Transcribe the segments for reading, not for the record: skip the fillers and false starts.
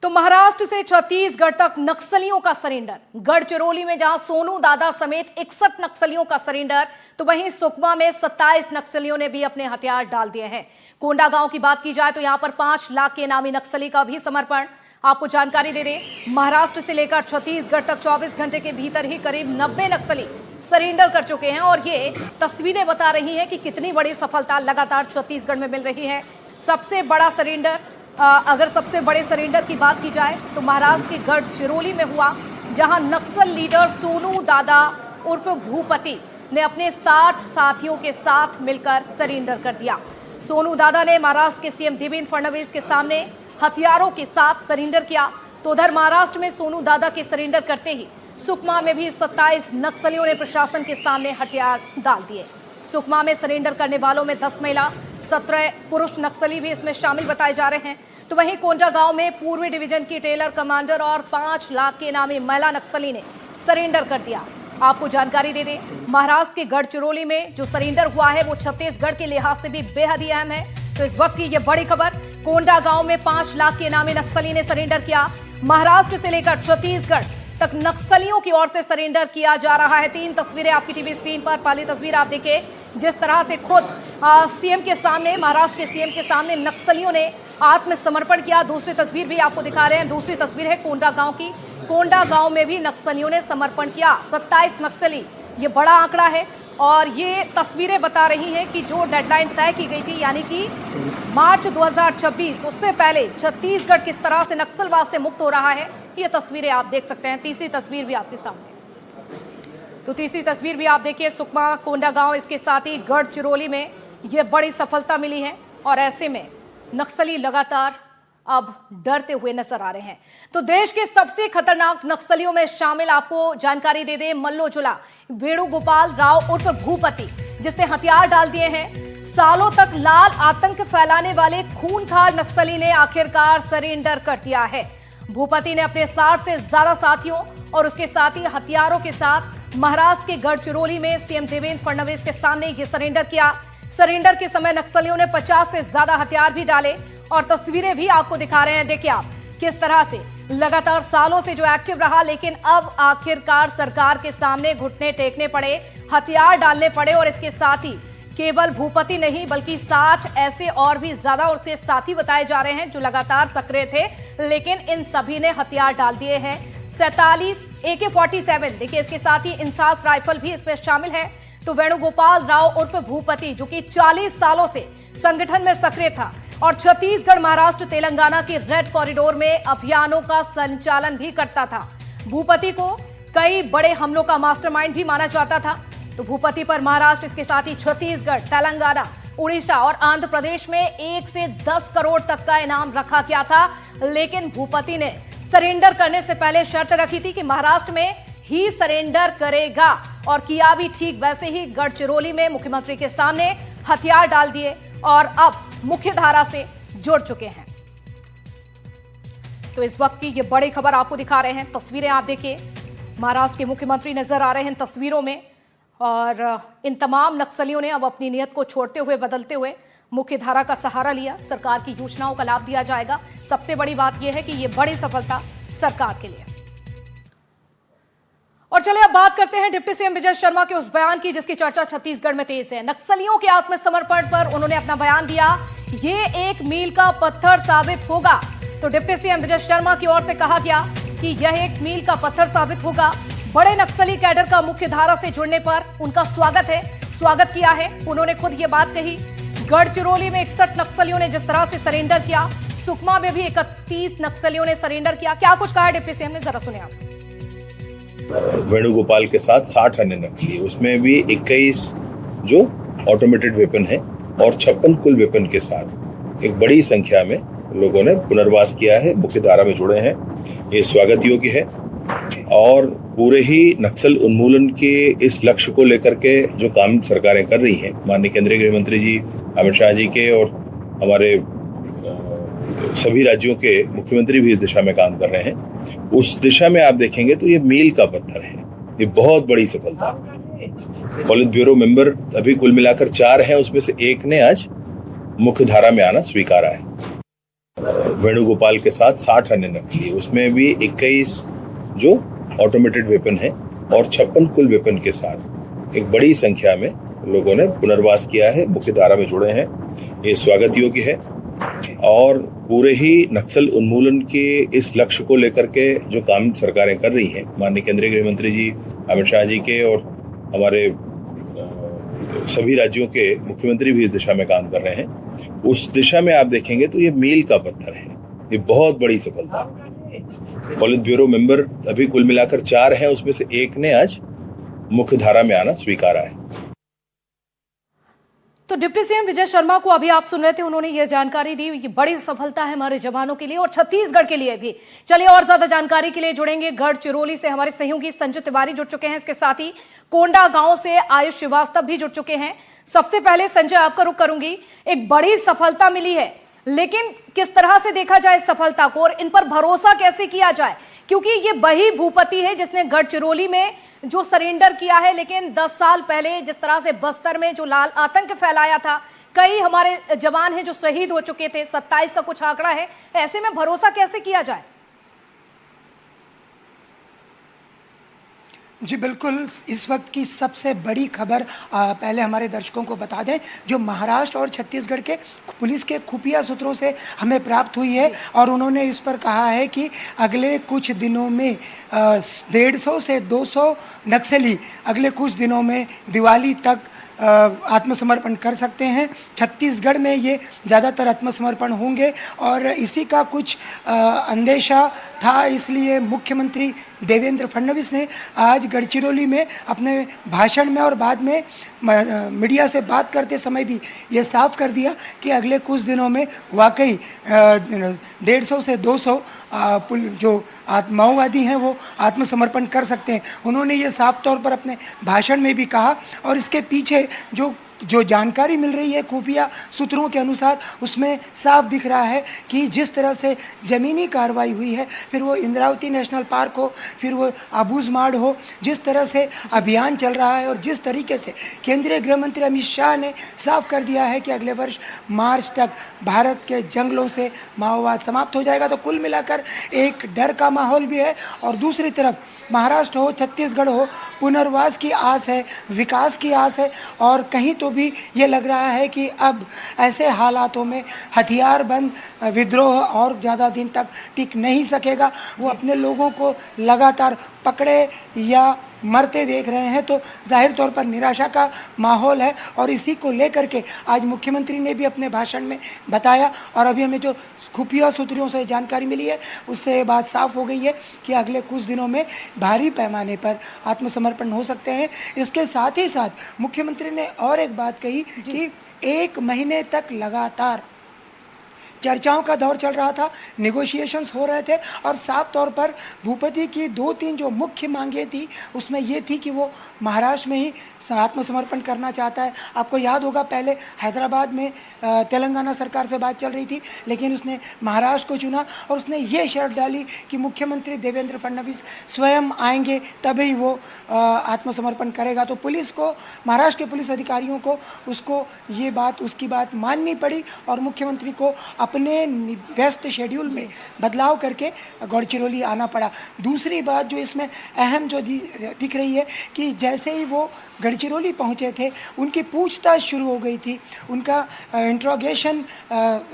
तो महाराष्ट्र से छत्तीसगढ़ तक नक्सलियों का सरेंडर। गढ़चिरौली में जहां सोनू दादा समेत 61 नक्सलियों का सरेंडर, तो वहीं सुकमा में 27 नक्सलियों ने भी अपने हथियार डाल दिए हैं। कोंडा गांव की बात की जाए तो यहां पर 5 लाख के इनामी नक्सली का भी समर्पण। आपको जानकारी दे दें, महाराष्ट्र से लेकर छत्तीसगढ़ तक 24 घंटे के भीतर ही करीब 90 नक्सली सरेंडर कर चुके हैं। और ये तस्वीरें बता रही हैं कि कितनी बड़ी सफलता लगातार छत्तीसगढ़ में मिल रही है। सबसे बड़ा सरेंडर, अगर सबसे बड़े सरेंडर की बात की जाए तो महाराष्ट्र के गढ़चिरौली में हुआ, जहां नक्सल लीडर सोनू दादा उर्फ भूपति ने अपने 60 साथियों के साथ मिलकर सरेंडर कर दिया। सोनू दादा ने महाराष्ट्र के सीएम देवेंद्र फडणवीस के सामने हथियारों के साथ सरेंडर किया। तो उधर महाराष्ट्र में सोनू दादा के सरेंडर करते ही सुकमा में भी 27 नक्सलियों ने प्रशासन के सामने हथियार डाल दिए। सुकमा में सरेंडर करने वालों में 10 महिला, 17 पुरुष नक्सली भी इसमें शामिल बताए जा रहे हैं। तो वहीं कोंडा गांव में पूर्वी डिवीजन की टेलर कमांडर और 5 लाख के इनामी महिला नक्सली ने सरेंडर कर दिया। आपको जानकारी दे दें, महाराष्ट्र के गढ़चिरौली में जो सरेंडर हुआ है वो छत्तीसगढ़ के लिहाज से भी बेहद ही अहम है। तो इस वक्त की ये बड़ी खबर, कोंडा गांव में 5 लाख के इनामी नक्सली ने सरेंडर किया। महाराष्ट्र से लेकर छत्तीसगढ़ तक नक्सलियों की ओर से सरेंडर किया जा रहा है। 3 तस्वीरें आपकी टीवी स्क्रीन पर। पहली तस्वीर आप देखिए, जिस तरह से खुद सीएम के सामने, महाराष्ट्र के सीएम के सामने नक्सलियों ने आत्मसमर्पण किया। दूसरी तस्वीर भी आपको दिखा रहे हैं। दूसरी तस्वीर है कोंडा गांव की। कोंडा गांव में भी नक्सलियों ने समर्पण किया। 27 नक्सली, ये बड़ा आंकड़ा है। और ये तस्वीरें बता रही हैं कि जो डेडलाइन तय की गई थी, यानी कि मार्च 2026, उससे पहले छत्तीसगढ़ किस तरह से नक्सलवाद से मुक्त हो रहा है, ये तस्वीरें आप देख सकते हैं। तीसरी तस्वीर भी आपके सामने, तो तीसरी तस्वीर भी आप देखिए, सुकमा, कोंडा गांव, इसके साथ ही गढ़चिरौली में ये बड़ी सफलता मिली है। और ऐसे में नक्सली लगातार अब डरते हुए नजर आ रहे हैं। तो देश के सबसे खतरनाक नक्सलियों में शामिल, आपको जानकारी दे दें, मल्लोजुला वेणुगोपाल राव उर्फ भूपति, जिसने हथियार डाल दिए हैं। सालों तक लाल आतंक फैलाने वाले खूंखार नक्सली ने आखिरकार सरेंडर कर दिया है। भूपति ने अपने 60 से ज्यादा साथियों और उसके साथी हथियारों के साथ महाराष्ट्र के गढ़चिरौली में सीएम देवेंद्र फडणवीस के सामने ये सरेंडर किया। सरेंडर के समय नक्सलियों ने 50 से ज्यादा हथियार भी डाले और तस्वीरें भी आपको दिखा रहे हैं। देखिए आप किस तरह से लगातार सालों से जो एक्टिव रहा, लेकिन अब आखिरकार सरकार के सामने घुटने टेकने पड़े, हथियार डालने पड़े। और इसके साथ ही केवल भूपति नहीं बल्कि 60 ऐसे और भी ज्यादा उसके साथी बताए जा रहे हैं जो लगातार सक्रिय थे, लेकिन इन सभी ने हथियार डाल दिए हैं। 47 AK-47, देखिए इसके साथ ही इंसास राइफल भी इसमें शामिल है। तो वेणुगोपाल राव उर्फ भूपति, जो कि 40 सालों से संगठन में सक्रिय था और छत्तीसगढ़, महाराष्ट्र, तेलंगाना के रेड कॉरिडोर में अभियानों का संचालन भी करता था। भूपति को कई बड़े हमलों का मास्टरमाइंड भी माना जाता था। तो भूपति पर महाराष्ट्र, इसके साथ ही छत्तीसगढ़, तेलंगाना, उड़ीसा और आंध्र प्रदेश में 1 से 10 करोड़ तक का इनाम रखा गया था। लेकिन भूपति ने सरेंडर करने से पहले शर्त रखी थी कि महाराष्ट्र में ही सरेंडर करेगा, और किया भी ठीक वैसे ही। गढ़चिरौली में मुख्यमंत्री के सामने हथियार डाल दिए और अब मुख्य धारा से जुड़ चुके हैं। तो इस वक्त की ये बड़ी खबर आपको दिखा रहे हैं। तस्वीरें आप देखिए, महाराष्ट्र के मुख्यमंत्री नजर आ रहे हैं तस्वीरों में। और इन तमाम नक्सलियों ने अब अपनी नियत को छोड़ते हुए, बदलते हुए मुख्य धारा का सहारा लिया। सरकार की योजनाओं का लाभ दिया जाएगा। सबसे बड़ी बात यह है कि यह बड़ी सफलता सरकार के लिए। और चलिए अब बात करते हैं डिप्टी सीएम विजय शर्मा के उस बयान की जिसकी चर्चा छत्तीसगढ़ में तेज है। नक्सलियों के आत्मसमर्पण पर उन्होंने अपना बयान दिया, ये एक मील का पत्थर साबित होगा। तो डिप्टी सीएम विजय शर्मा की ओर से कहा गया कि यह एक मील का पत्थर साबित होगा। बड़े नक्सली कैडर का मुख्य धारा से जुड़ने पर उनका स्वागत किया है। उन्होंने खुद ये बात कही। गढ़चिरौली में 61 नक्सलियों ने जिस तरह से सरेंडर किया, सुकमा में भी 31 नक्सलियों ने सरेंडर किया। क्या कुछ कहा डिप्टी सीएम ने, जरा सुने आप। वेणुगोपाल के साथ 60 अन्य नक्सली, उसमें भी 21 जो ऑटोमेटेड वेपन है और 56 कुल वेपन के साथ एक बड़ी संख्या में लोगों ने पुनर्वास किया है, मुख्य धारा में जुड़े हैं। ये स्वागत योग्य है। और पूरे ही नक्सल उन्मूलन के इस लक्ष्य को लेकर के जो काम सरकारें कर रही हैं, माननीय केंद्रीय गृह मंत्री जी अमित शाह जी के और हमारे सभी राज्यों के मुख्यमंत्री भी इस दिशा में काम कर रहे हैं, उस दिशा में आप देखेंगे तो ये मील का पत्थर है। ये बहुत बड़ी सफलता। पॉलिट ब्यूरो मेंबर अभी कुल मिलाकर 4 हैं, उसमें से एक ने आज मुख्य धारा में आना स्वीकारा है। वेणुगोपाल के साथ 60 अन्य नक्सली, उसमें भी 21 जो ऑटोमेटेड वेपन है और 56 कुल वेपन के साथ एक बड़ी संख्या में लोगों ने पुनर्वास किया है, मुख्य धारा में जुड़े हैं। ये स्वागत योग्य है और पूरे ही नक्सल उन्मूलन के इस लक्ष्य को लेकर के जो काम सरकारें कर रही हैं, माननीय केंद्रीय गृह मंत्री जी अमित शाह जी के और हमारे सभी राज्यों के मुख्यमंत्री भी इस दिशा में काम कर रहे हैं, उस दिशा में आप देखेंगे तो ये मील का पत्थर है, ये बहुत बड़ी सफलता। पॉलिट ब्यूरो मेंबर अभी कुल मिलाकर 4 हैं, उसमें से एक ने आज मुख्य धारा में आना स्वीकारा है। तो डिप्टी सीएम विजय शर्मा को अभी आप सुन रहे थे, उन्होंने ये जानकारी दी। ये बड़ी सफलता है हमारे जवानों के लिए और छत्तीसगढ़ के लिए भी। चलिए और ज्यादा जानकारी के लिए जुड़ेंगे गढ़चिरौली से हमारे सहयोगी संजय तिवारी जुड़ चुके हैं, इसके साथ ही कोंडा गांव से आयुष श्रीवास्तव भी जुड़ चुके हैं। सबसे पहले संजय आपका रुख करूंगी, एक बड़ी सफलता मिली है, लेकिन किस तरह से देखा जाए इस सफलता को और इन पर भरोसा कैसे किया जाए, क्योंकि ये वही भूपति है जिसने गढ़चिरौली में जो सरेंडर किया है, लेकिन 10 साल पहले जिस तरह से बस्तर में जो लाल आतंक फैलाया था, कई हमारे जवान हैं जो शहीद हो चुके थे, 27 का कुछ आंकड़ा है। ऐसे में भरोसा कैसे किया जाए? जी बिल्कुल, इस वक्त की सबसे बड़ी खबर पहले हमारे दर्शकों को बता दें, जो महाराष्ट्र और छत्तीसगढ़ के पुलिस के खुफिया सूत्रों से हमें प्राप्त हुई है और उन्होंने इस पर कहा है कि अगले कुछ दिनों में 150 से 200 नक्सली अगले कुछ दिनों में दिवाली तक आत्मसमर्पण कर सकते हैं। छत्तीसगढ़ में ये ज़्यादातर आत्मसमर्पण होंगे और इसी का कुछ अंदेशा था, इसलिए मुख्यमंत्री देवेंद्र फडणवीस ने आज गढ़चिरौली में अपने भाषण में और बाद में मीडिया से बात करते समय भी ये साफ कर दिया कि अगले कुछ दिनों में वाकई 150 से 200 जो माओवादी हैं वो आत्मसमर्पण कर सकते हैं। उन्होंने ये साफ तौर पर अपने भाषण में भी कहा और इसके पीछे जो जानकारी मिल रही है खुफिया सूत्रों के अनुसार, उसमें साफ दिख रहा है कि जिस तरह से ज़मीनी कार्रवाई हुई है, फिर वो इंद्रावती नेशनल पार्क हो, फिर वो आबूझमाड़ हो, जिस तरह से अभियान चल रहा है और जिस तरीके से केंद्रीय गृह मंत्री अमित शाह ने साफ कर दिया है कि अगले वर्ष मार्च तक भारत के जंगलों से माओवाद समाप्त हो जाएगा, तो कुल मिलाकर एक डर का माहौल भी है। और दूसरी तरफ महाराष्ट्र हो, छत्तीसगढ़ हो, पुनर्वास की आस है, विकास की आस है और कहीं तो भी ये लग रहा है कि अब ऐसे हालातों में हथियार बंद विद्रोह और ज़्यादा दिन तक टिक नहीं सकेगा। वो अपने लोगों को लगातार पकड़े या मरते देख रहे हैं, तो जाहिर तौर पर निराशा का माहौल है और इसी को लेकर के आज मुख्यमंत्री ने भी अपने भाषण में बताया और अभी हमें जो खुफिया सूत्रों से जानकारी मिली है उससे ये बात साफ हो गई है कि अगले कुछ दिनों में भारी पैमाने पर आत्मसमर्पण हो सकते हैं। इसके साथ ही साथ मुख्यमंत्री ने और एक बात कही कि 1 महीने तक लगातार चर्चाओं का दौर चल रहा था, नेगोशिएशंस हो रहे थे और साफ तौर पर भूपति की 2-3 जो मुख्य मांगें थी उसमें ये थी कि वो महाराष्ट्र में ही आत्मसमर्पण करना चाहता है। आपको याद होगा पहले हैदराबाद में तेलंगाना सरकार से बात चल रही थी, लेकिन उसने महाराष्ट्र को चुना और उसने ये शर्त डाली कि मुख्यमंत्री देवेंद्र फडणवीस स्वयं आएंगे तभी वो आत्मसमर्पण करेगा। तो पुलिस को, महाराष्ट्र के पुलिस अधिकारियों को उसकी बात माननी पड़ी और मुख्यमंत्री को अपने व्यस्त शेड्यूल में बदलाव करके गढ़चिरौली आना पड़ा। दूसरी बात जो इसमें अहम जो दिख रही है कि जैसे ही वो गढ़चिरौली पहुंचे थे उनकी पूछताछ शुरू हो गई थी, उनका इंट्रोगेशन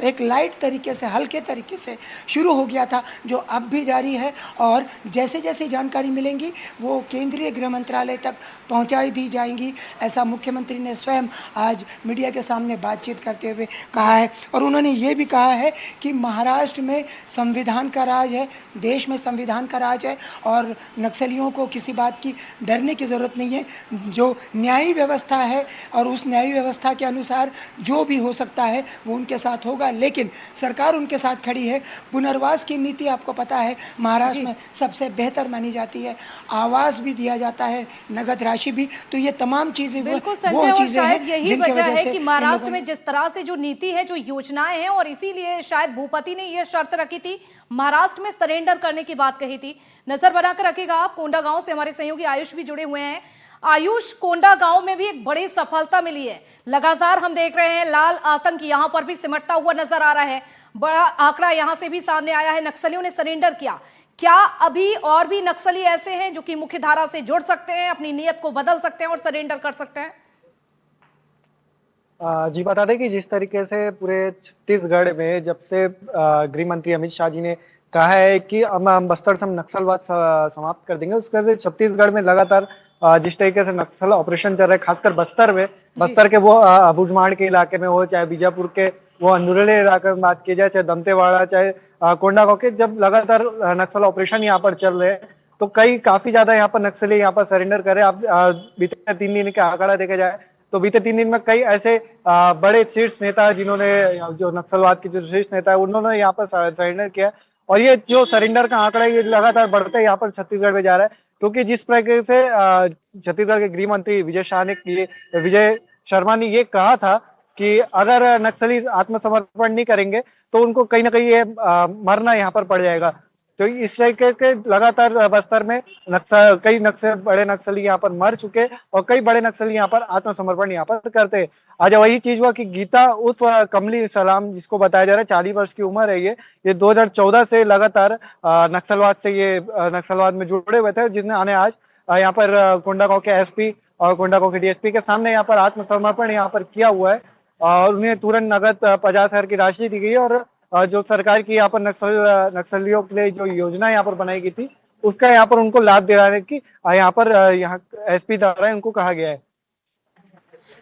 एक लाइट तरीके से, हल्के तरीके से शुरू हो गया था, जो अब भी जारी है और जैसे जैसे जानकारी मिलेंगी वो केंद्रीय गृह मंत्रालय तक पहुंचाई दी जाएंगी, ऐसा मुख्यमंत्री ने स्वयं आज मीडिया के सामने बातचीत करते हुए कहा है। और उन्होंने ये भी कहा है कि महाराष्ट्र में संविधान का राज है, देश में संविधान का राज है और नक्सलियों को किसी बात की डरने की ज़रूरत नहीं है। जो न्यायी व्यवस्था है और उस न्यायी व्यवस्था के अनुसार जो भी हो सकता है वो उनके साथ होगा, लेकिन सरकार उनके साथ खड़ी है। पुनर्वास की नीति आपको पता है महाराष्ट्र में सबसे बेहतर मानी जाती है, आवास भी दिया जाता है, नगद राशि भी, तो ये तमाम चीज़ें बिल्कुल संजय, और शायद यही वजह है कि महाराष्ट्र में जिस तरह से जो नीति है, जो योजनाएं हैं, और इसीलिए शायद भूपति ने यह शर्त रखी थी, महाराष्ट्र में सरेंडर करने की बात कही थी। नजर बनाकर रखिएगा आप। कोंडा गांव से हमारे सहयोगी आयुष भी जुड़े हुए हैं। आयुष, कोंडा गांव में भी एक बड़ी सफलता मिली है, लगातार हम देख रहे हैं लाल आतंक यहां पर भी सिमटता हुआ नजर आ रहा है। बड़ा आंकड़ा यहां से भी सामने आया है, नक्सलियों ने सरेंडर किया। क्या अभी और भी नक्सली ऐसे हैं जो कि मुख्य धारा से जुड़ सकते हैं, अपनी नीयत को बदल सकते हैं और सरेंडर कर सकते हैं? जी बता दें कि जिस तरीके से पूरे छत्तीसगढ़ में जब से गृह मंत्री अमित शाह जी ने कहा है कि अब हम बस्तर से हम नक्सलवाद समाप्त कर देंगे, उसके बाद छत्तीसगढ़ में लगातार जिस तरीके से नक्सल ऑपरेशन चल रहे, खासकर बस्तर में, बस्तर के वो अबूझमाड़ के इलाके में हो, चाहे बीजापुर के वो अंदरूनी इलाके में बात की जाए, चाहे दंतेवाड़ा, चाहे कोंडागांव के, जब लगातार नक्सल ऑपरेशन यहाँ पर चल रहे हैं तो काफी ज्यादा यहाँ पर नक्सली यहाँ पर सरेंडर करे। आप बीते 3 दिन का आंकड़ा देखा जाए तो बीते 3 दिन में कई ऐसे बड़े शीर्ष नेता जिन्होंने जो नक्सलवाद के जो शीर्ष नेता है उन्होंने यहाँ पर सरेंडर किया, और ये जो सरेंडर का आंकड़ा है ये लगातार बढ़ते यहाँ पर छत्तीसगढ़ में जा रहा है। क्योंकि जिस प्रकार से छत्तीसगढ़ के गृह मंत्री विजय शर्मा ने ये कहा था कि अगर नक्सली आत्मसमर्पण नहीं करेंगे तो उनको कहीं ना कहीं ये मरना यहाँ पर पड़ जाएगा। तो इस तरीके के लगातार बस्तर में कई बड़े नक्सली यहाँ पर मर चुके और कई बड़े नक्सली यहाँ पर आत्मसमर्पण यहाँ पर करते। आज वही चीज हुआ कि गीता उस कमली सलाम जिसको बताया जा रहा है 40 वर्ष की उम्र है, ये 2014 से लगातार नक्सलवाद में जुड़े हुए थे, जिसने आज यहाँ पर कोंडागांव के एसपी और कोंडागांव के डीएसपी के सामने यहाँ पर आत्मसमर्पण यहाँ पर किया हुआ है और उन्हें तुरंत नगद 50,000 की राशि दी गई और जो सरकार की यहाँ पर नक्सलियों के लिए जो योजना यहाँ पर बनाई गई थी उसका यहाँ पर उनको लाभ दिलाने की यहाँ पर एसपी द्वारा उनको कहा गया है।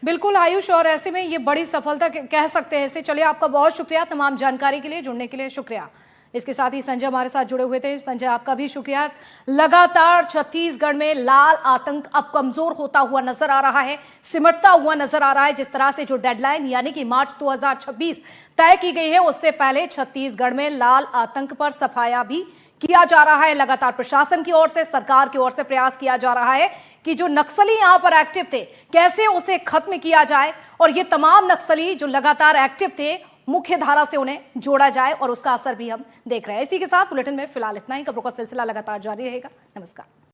बिल्कुल आयुष, और ऐसे में ये बड़ी सफलता कह सकते हैं इसे। चलिए, आपका बहुत शुक्रिया तमाम जानकारी के लिए, जुड़ने के लिए शुक्रिया। इसके साथ ही संजय हमारे साथ जुड़े हुए थे। संजय, आपका भी शुक्रिया। लगातार छत्तीसगढ़ में लाल आतंक अब कमजोर होता हुआ नजर आ रहा है, सिमटता हुआ नजर आ रहा है। जिस तरह से जो डेडलाइन यानी कि मार्च 2026 तय की गई है, उससे पहले छत्तीसगढ़ में लाल आतंक पर सफाया भी किया जा रहा है। लगातार प्रशासन की ओर से, सरकार की ओर से प्रयास किया जा रहा है कि जो नक्सली यहां पर एक्टिव थे कैसे उसे खत्म किया जाए, और ये तमाम नक्सली जो लगातार एक्टिव थे मुख्य धारा से उन्हें जोड़ा जाए, और उसका असर भी हम देख रहे हैं। इसी के साथ बुलेटिन में फिलहाल इतना ही। खबरों का सिलसिला लगातार जारी रहेगा। नमस्कार।